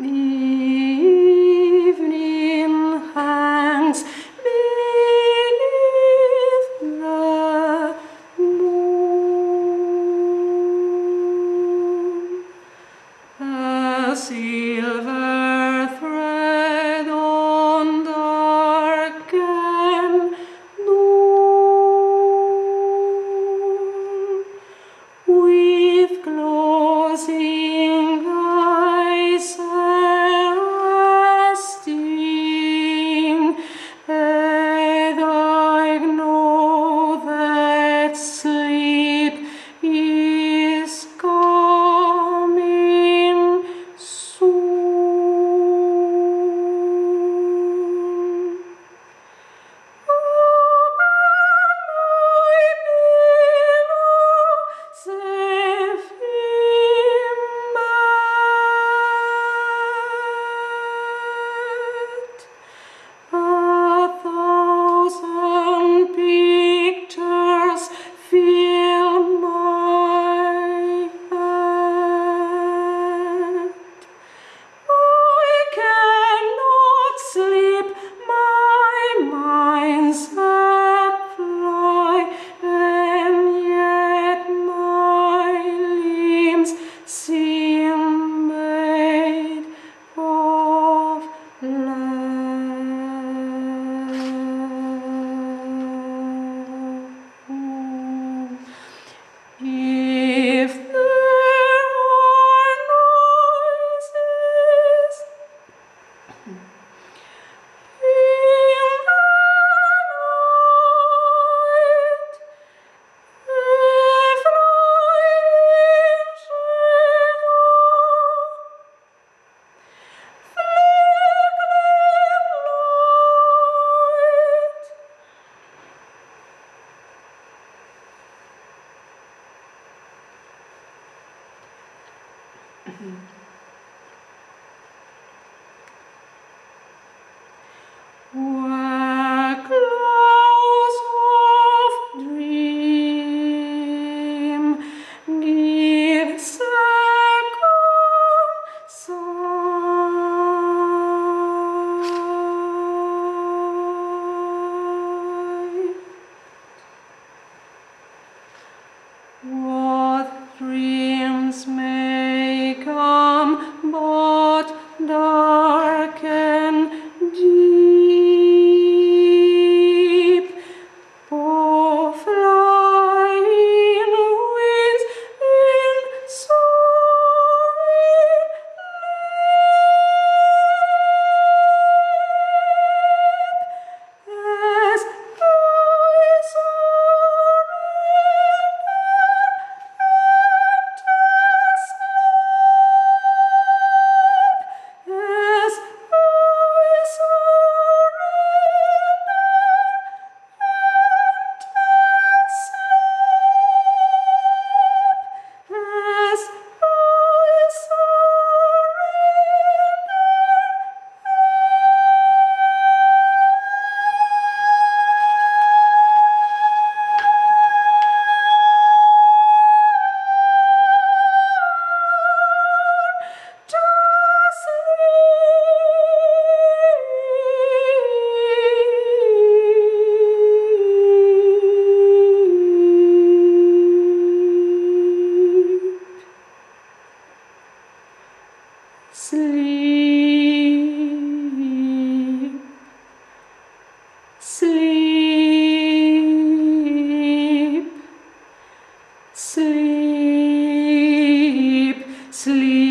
evening hangs beneath the moon. A silver thread on darkened noon, with closing eyes resting, and I know that sleep is coming soon. Upon my pillow, safe in bed, 1,000 pictures fill my head. I cannot sleep, my mind's at fly, and yet my limbs seem made of lead. If there are noises in the night, if lightning shadow, flickering light, where clouds of dream give second sight. What dreams may come, but dark and deep, of flying winds in soaring leap, as I sleep, sleep, sleep, sleep.